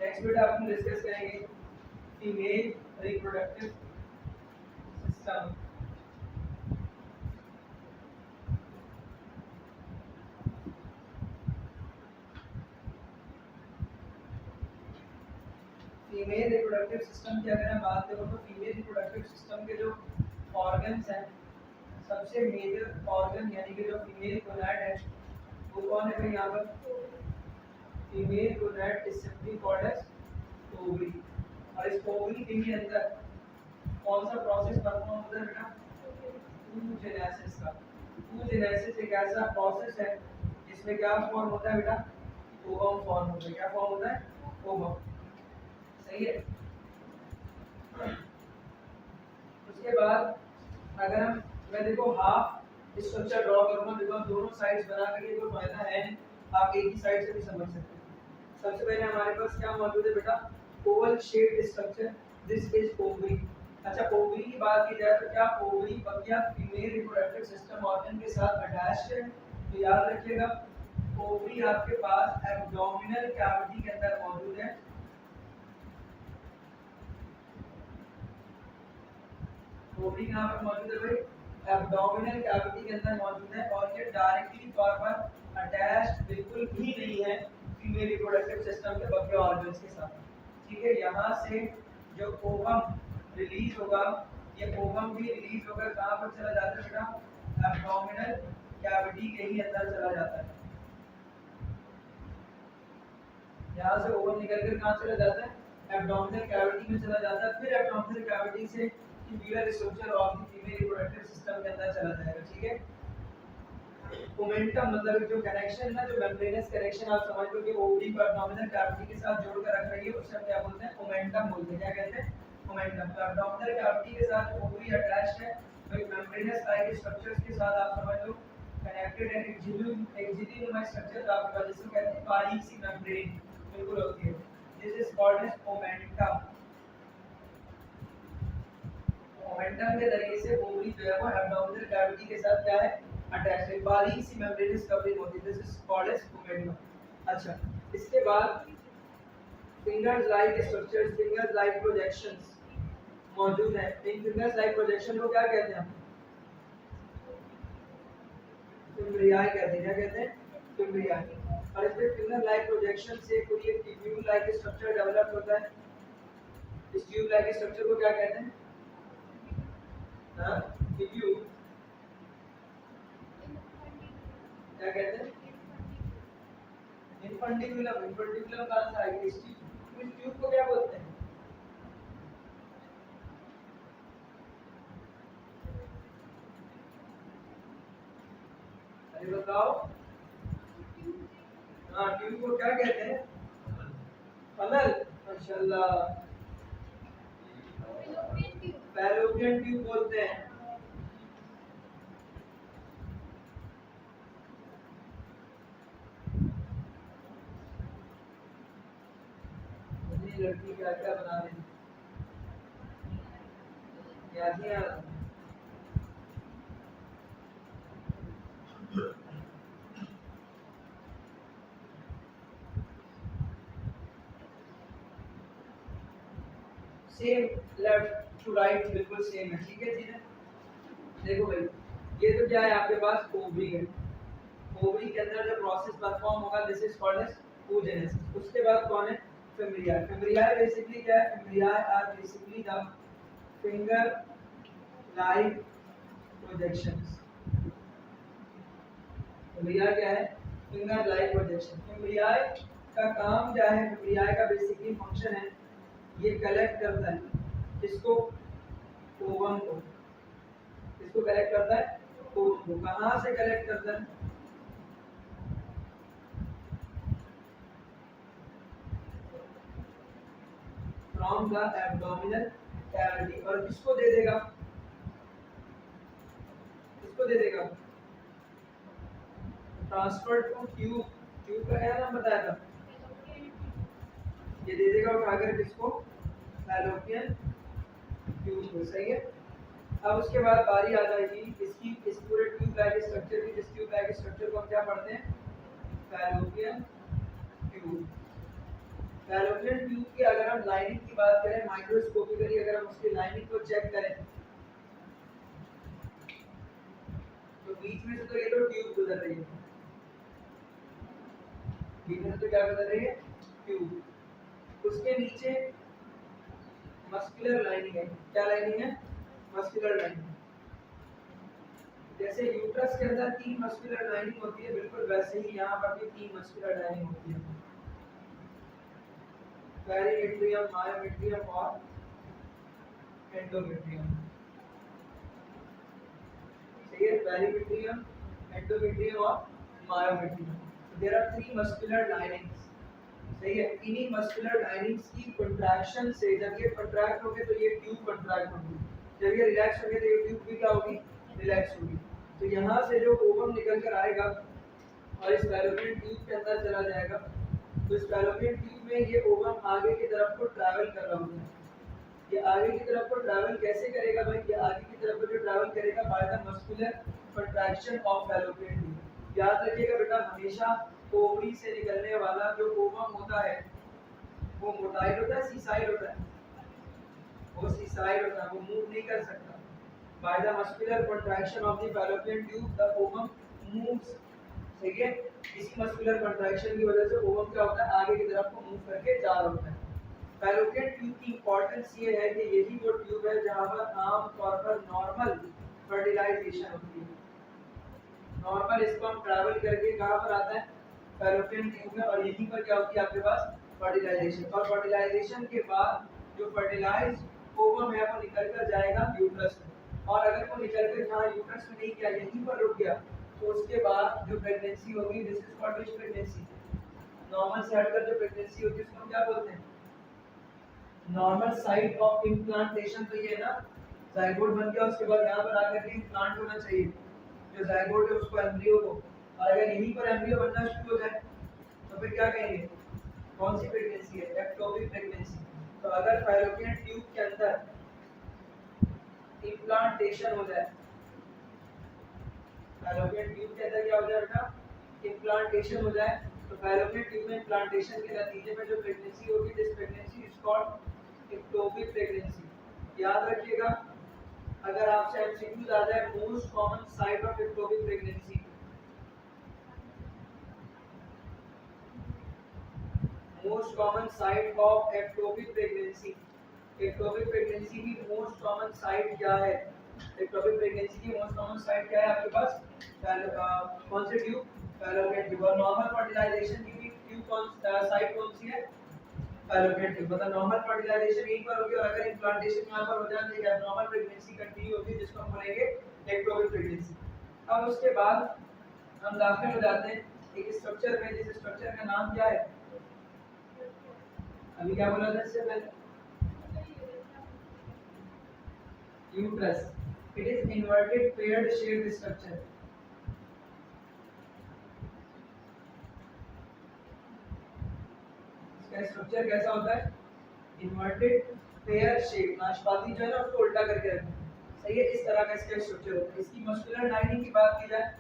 Next बेटा अपन discuss करेंगे female reproductive system. Female reproductive system की अगर हम बात करें तो फीमेल रिप्रोडक्टिव सिस्टम के जो ऑर्गन्स हैं, सबसे मेजर ऑर्गन यानी कि जो फीमेल गोनैड है वो कौन है भाई? यहाँ पर female gonad is simply called as ovary. और इस ओवरी के अंदर कौन सा प्रोसेस परफॉर्म होता है बेटा? oogenesis का। oogenesis एक ऐसा प्रोसेस है जिसमें क्या फॉर्म होता है बेटा? ओवम फॉर्म होता है। क्या फॉर्म होता है? ओवम। सही है। उसके बाद अगर मैं देखो हाफ स्ट्रक्चर ड्रॉ करूंगा, देखो दोनों साइड्स बना करके कोई फायदा है नहीं, आप एक ही साइड से भी समझ सकते हैं। सबसे पहले हमारे पास क्या मौजूद है बेटा? Oval shaped structure, this is ovary. अच्छा, ओवरी की बात की जाए तो क्या ओवरी क्या फीमेल रिप्रोडक्टिव सिस्टम ऑर्गन के साथ अटैच्ड है? तो याद रखिएगा ओवरी आपके पास एब्डोमिनल कैविटी के अंदर मौजूद है। ओवरी कहाँ पर मौजूद है भाई? एब्डोमिनल कैविटी के अंदर मौजूद है और ये डायरेक्टली तौर पर अटैच्ड बिल्कुल भी नहीं है फीमेल रिप्रोडक्टिव सिस्टम के बाकी ऑर्गन्स के साथ। ठीक है, यहाँ से जो ओवम रिलीज होगा, ये ओवम भी रिलीज होकर कहाँ पर चला जाता है बेटा? एब्डोमिनल कैविटी के ही अंदर चला जाता है। यहाँ से ओवम निकलकर कहाँ चला जाता है? एब्डोमिनल कैविटी में चला जाता है। फिर एब्डोमिनल कैविटी से tubular structure of the female reproductive system के अंदर चला जाएगा। ठीक है, ओमेंटम मतलब जो कनेक्शन है, जो मेम्ब्रेनस कनेक्शन आप समझ लो कि ओवरी को एब्डोमिनल कैविटी के साथ जोड़कर रख रही है, उसे हम क्या बोलते हैं? ओमेंटम बोलते हैं। क्या कहते हैं? ओमेंटम। तो एब्डोमिनल कैविटी के साथ ओवरी अटैच्ड है, तो एक मेम्ब्रेनस लाइक स्ट्रक्चर्स के साथ आप समझ लो कनेक्टेड है। एक झिल्ली स्ट्रक्चर आपके पास जिसको कहते हैं बारीक सी मेम्ब्रेन बिल्कुल होती है। This is called as omentum. Momentum के जरिए से ओवरी जो है वो एब्डोमिनल कैविटी के साथ क्या है? अटैच है। बारीक सी मेम्ब्रेनस कवरिंग होती है, this is called as momentum. अच्छा, इसके बाद fingers like structures, fingers like projections मौजूद है। इन फिंगर्स लाइक प्रोजेक्शन को क्या कहते हैं? फिम्ब्रियाई कहते हैं। क्या कहते हैं? फिम्ब्रियाई। और इसमें फिंगर लाइक प्रोजेक्शन से कोई एक ट्यूब लाइक स्ट्रक्चर डेवलप होता है। इस ट्यूब लाइक स्ट्रक्चर को क्या कहते हैं? ट्यूब क्या कहते हैं? इनफंडिकुलम। इनफंडिकुलम कहाँ से आएगी? इस ट्यूब को क्या बोलते हैं? अरे बताओ। हाँ, ट्यूब को क्या कहते हैं? फनल। माशाल्लाह, फैलोपियन ट्यूब बोलते हैं। लड़की क्या क्या बना रही है? सेम लेफ्ट टू राइट बिल्कुल सेम है। ठीक है चीजें। देखो भाई, ये तो क्या है आपके पास? ओवरी है। ओवरी के अंदर जो प्रोसेस परफॉर्म होगा this is called as oogenesis। उसके बाद कौन है? फिम्ब्रियाई। फिम्ब्रियाई बेसिकली क्या है? Fimbriae are basically the finger like projections. Fimbriae क्या है? Finger like projection. फिम्ब्रियाई का काम क्या है? फिम्ब्रियाई का बेसिकली फंक्शन है, ये कलेक्ट करता है इसको ओवम को। इसको कलेक्ट करता है ओवम को। कहाँ से कलेक्ट करता है? From the abdominal cavity. और किसको दे देगा? किसको दे देगा? Transfer to tube. ट्यूब का क्या नाम बताया था? ये दे देगा उठाकर किसको? फैलोपियन ट्यूब को। सही है। अब उसके बाद बारी आ जाएगी इसकी, इस पूरे ट्यूब लाइक स्ट्रक्चर की। जिस ट्यूब लाइक स्ट्रक्चर को हम क्या पढ़ते हैं? Fallopian tube. फैलोपियन ट्यूब की अगर हम लाइनिंग की बात करें, माइक्रोस्कोपिकली अगर हम उसकी लाइनिंग को चेक करें तो बीच में से तो ये तो ट्यूब गुजर रही है, बीच में से तो क्या गुजर रही है, ट्यूब। उसके नीचे मस्कुलर लाइनिंग है, क्या लाइनिंग है, मस्कुलर लाइनिंग। जैसे यूट्रस के अंदर 3 मस्कुलर लाइनिंग होती है, बिल्कुल वैसे ही यहाँ पर भी 3 मस्कुलर लाइनिंग होती है, पेरिमीट्रियम, मायोमेट्रियम और एंडोमेट्रियम। सही है, पेरिमीट्रियम, एंडोमेट्रियम और myometrium. There are 3 muscular linings. सही है, इन्हीं मस्कुलर लाइनिंग्स की कंट्रैक्शन से जब ये कंट्रैक्ट होंगे तो ये ट्यूब कंट्रैक्ट होगी, जब ये रिलैक्स होंगे तो ये ट्यूब भी क्या होगी, रिलैक्स होगी। तो यहाँ से जो ओवम निकल कर आएगा और इस फैलोपियन ट्यूब के अंदर चला जाएगा, तो इस फैलोपियन ट्यूब में ये ओवम आगे की तरफ को ट्रैवल कर रहा होगा। ये आगे की तरफ को ट्रैवल कैसे करेगा भाई, ये आगे की तरफ को जो ट्रैवल करेगा by the muscular contraction of fallopian tube. याद रखिएगा बेटा, हमेशा ओवरी से निकलने वाला जो ओवम होता है वो मोटाइल होता है, सीसाइड होता है, वो सीसाइड होता है, वो मूव नहीं कर सकता। By the muscular contraction of the fallopian tube the ovum moves. सही है, इसी मस्कुलर कंट्रैक्शन की वजह से ओवम क्या होता है, आगे की तरफ को मूव करके जा रहा होता है। फैलोपियन ट्यूब की इंपॉर्टेंस ये है कि यही वो ट्यूब है जहां पर आम तौर पर नॉर्मल फर्टिलाइजेशन होती है। नॉर्मल स्पर्म ट्रैवल करके कहां पर आता है, फैलोपियन ट्यूब में, और यहीं पर क्या होती है आपके पास, फर्टिलाइजेशन। और फर्टिलाइजेशन के बाद जो फर्टिलाइज ओवम है वो निकल कर जाएगा यूट्रस में, और अगर वो निकल कर यहाँ यूट्रस में नहीं गया, यहीं पर रुक गया, तो उसके बाद जो प्रेगनेंसी होगी, this is called which pregnancy, normal से हटकर जो प्रेगनेंसी होती है उसको हम क्या बोलते हैं, नॉर्मल साइट ऑफ इम्प्लांटेशन। तो ये ना जाइगोट बन गया, उसके बाद यहाँ पर आकर के इम्प्लांट होना चाहिए जो जाइगोट है उसको, एम्ब्रियो को, और अगर यहीं पर एम्ब्रियो बनना शुरू हो जाए तो फिर क्या कहेंगे, कौन सी प्रेगनेंसी है, एक्टोपिक प्रेगनेंसी। तो अगर फैलोपियन ट्यूब के अंदर इम्प्लांटेशन हो जाए, फैलोपियन ट्यूब के अंदर क्या हो जाए बेटा, इम्प्लांटेशन हो जाए, तो फैलोपियन ट्यूब में इम्प्लांटेशन के नतीजे में जो प्रेगनेंसी होगी, this pregnancy is called ectopic pregnancy. याद रखिएगा, अगर आपसे एमसीक्यूज आ जाए, most common site of ectopic pregnancy, most common site of ectopic pregnancy, ectopic pregnancy की मोस्ट कॉमन साइट क्या है, एक्टोपिक प्रेगनेंसी की मोस्ट कॉमन साइट क्या है आपके पास, कौन से ट्यूब, फैलोपियन ट्यूब। और नॉर्मल फर्टिलाइजेशन की भी ट्यूब साइट कौन सी है, फैलोपियन ट्यूब। मतलब नॉर्मल फर्टिलाइजेशन यहीं पर होगी, और अगर इम्प्लांटेशन यहाँ पर हो जाए तो एब्नॉर्मल प्रेगनेंसी कंटिन्यू होगी, जिसको हम बोलेंगे एक्टोपिक प्रेगनेंसी। अब उसके बाद हम दाखिल हो जाते हैं एक स्ट्रक्चर में, जिस स्ट्रक्चर का नाम क्या है, अभी क्या बोला था इससे पहले, uterus. It is inverted paired shaped structure. इसका स्ट्रक्चर कैसा होता है, इन्वर्टेड पेयर शेप, नाशपाती जो है ना उसको उल्टा करके रखना, सही है, इस तरह का इसका स्ट्रक्चर होता है। इसकी मस्कुलर लाइनिंग की बात की जाए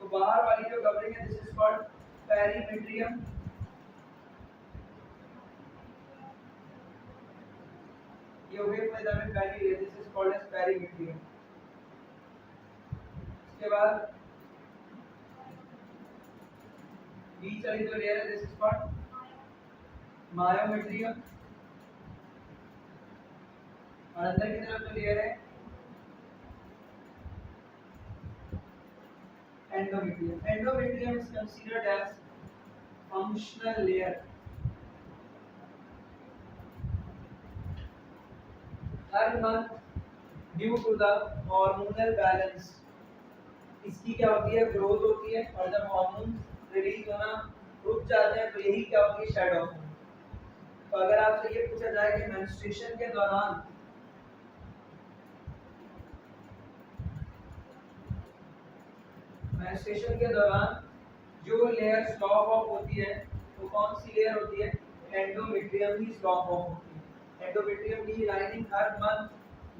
तो बाहर वाली जो कवरिंग है, दिस इज कॉल्ड पेरीमेट्रियम, ये वेव मैदा में फैली है, this is called as perimetrium. उसके बाद बीच वाली जो लेयर है, दिस इज कॉल्ड मायोमेट्रियम, और अंदर की तरफ जो लेयर है endometrium. Endometrium is considered as functional layer. हर month due to the hormonal balance इसकी क्या होती है, ग्रोथ होती है, और जब हार्मोन रिलीज होना रुक जाते हैं तो यही क्या होती है, शेड ऑफ। तो अगर आपसे ये पूछा जाए कि मेंस्ट्रुएशन के दौरान जो लेयर स्लॉप ऑफ होती है वो कौन सी लेयर होती है, एंडोमेट्रियम ही स्लॉप ऑफ होती है। एंडोमेट्रियम की लाइनिंग हर मंथ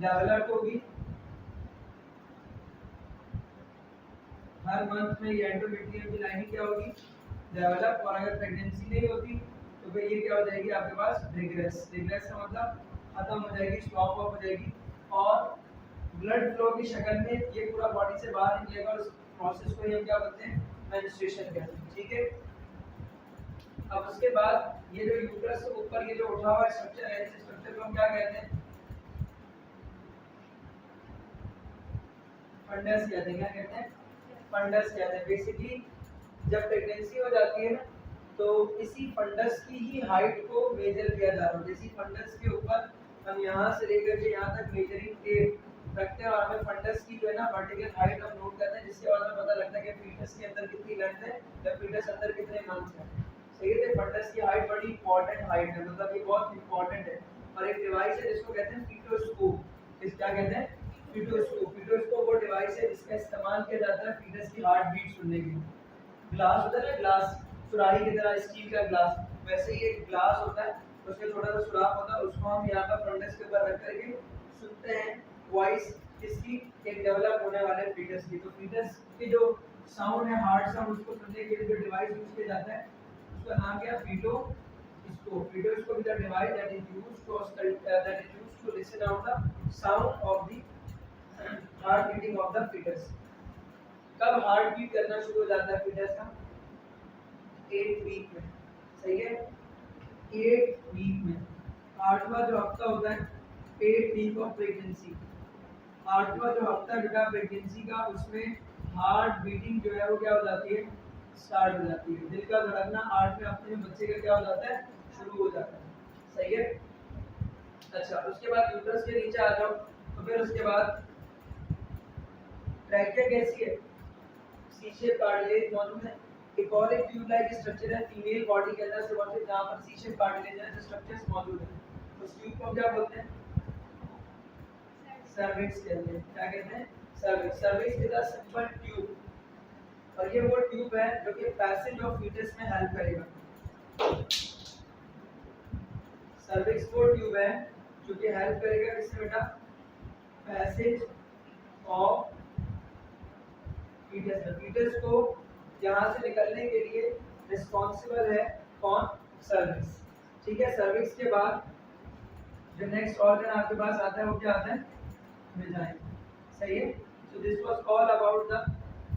डेवलप होगी, हर मंथ में ये एंडोमेट्रियम की लाइनिंग क्या होगी, डेवलप। और अगर प्रेगनेंसी नहीं होती तो तो फिर ये क्या हो जाएगी आपके पास रिग्रेस। रिग्रेस का मतलब खत्म हो जाएगी, स्टॉप ऑफ हो जाएगी और ब्लड फ्लो की शक्ल में ये पूरा बॉडी से बाहर निकलेगा और उस प्रोसेस को हम क्या बोलते हैं, मेंस्ट्रुएशन कहते हैं। ठीक है, अब उसके बाद ये जो यूट्रस से ऊपर ये जो उठा हुआ स्ट्रक्चर है, इस स्ट्रक्चर को हम क्या कहते हैं, फंडस कहते हैं। क्या कहते हैं, फंडस कहते हैं। बेसिकली जब प्रेगनेंसी हो जाती है ना तो इसी फंडस की ही हाइट को मेजर किया जा रहा है। जैसे फंडस के ऊपर हम यहाँ से लेकर के यहाँ तक मेजरिंग के रखते हैं और हमें फंडस की जो है ना वर्टिकल हाइट हम नोट करते हैं, जिसके बाद हमें पता लगता है कि फीटस के अंदर कितनी लेंथ है या फीटस अंदर कितने मंथ्स है। सही है, फंडस की हाइट बड़ी इंपॉर्टेंट हाइट है, मतलब ये बहुत इंपॉर्टेंट है। और एक डिवाइस है जिसको कहते हैं फीटोस्कोप। इस क्या कहते हैं, फीटोस्कोप। फीटोस्कोप वो डिवाइस है जिसका इस्तेमाल किया जाता है फीटस की हार्ट बीट सुनने के लिए। ग्लास होता है ना, ग्लास सुराही की तरह, स्टील का ग्लास, वैसे ही एक ग्लास होता है, उसमें थोड़ा सा सुराख होता है, उसको हम यहाँ पर फंडस के ऊपर रख करके सुनते हैं वॉइस किसकी, एक डेवलप होने वाले फीटस की। तो फीटस की जो साउंड है, हार्ट साउंड, उसको सुनने के लिए जो डिवाइस यूज किया जाता है उसका नाम क्या है, fetoscope. Fetoscope is the device that is used to listen out the sound of the heart beating of the foetus. कब हार्ट बीट करना शुरू हो जाता है फीटस का, 8 वीक में। सही है, 8 वीक में। 8वां जो हफ्ता होता है 8 वीक ऑफ प्रेगनेंसी, 8वां जो हफ्ता बेटा प्रेगनेंसी का, उसमें हार्ट बीटिंग जो है वो क्या हो जाती है, स्टार्ट हो जाती है। दिल का धड़कना 8वें हफ्ते में बच्चे का क्या हो जाता है, शुरू हो जाता है। सही है, अच्छा उसके बाद यूट्रस के नीचे आ जाओ, तो फिर उसके बाद ट्रैकिया कैसी है, सी शेप कार्टिलेज मौजूद है। एक और एक ट्यूब लाइक स्ट्रक्चर है फीमेल बॉडी के अंदर से मौजूद, जहां पर सी शेप कार्टिलेज है, जो स्ट्रक्चर्स मौजूद है। उस ट्यूब को क्या बोलते हैं, सर्विक्स कहते हैं। क्या कहते हैं, cervix. Cervix is a simple tube, और ये वो ट्यूब है जो कि पैसेज ऑफ फीटस में हेल्प करेगा। सर्विक्स वो ट्यूब है जो कि हेल्प करेगा किसमें बेटा, पैसेज ऑफ फीटस। फीटस को यहाँ से निकलने के लिए रिस्पॉन्सिबल है कौन, सर्विक्स। ठीक है, सर्विक्स के बाद जो नेक्स्ट ऑर्गन आपके पास आता है वो क्या आता है, वेजाइन। सही है, so this was all about the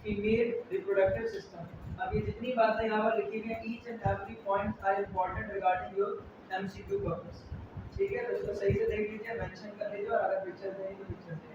female reproductive system. अब ये जितनी बातें यहाँ पर लिखी हुई हैं, each and every point are important regarding your MCQ purpose. ठीक है, तो इसको सही से देख लीजिए, मेंशन कर लीजिए, और अगर पिक्चर देनी तो पिक्चर दें।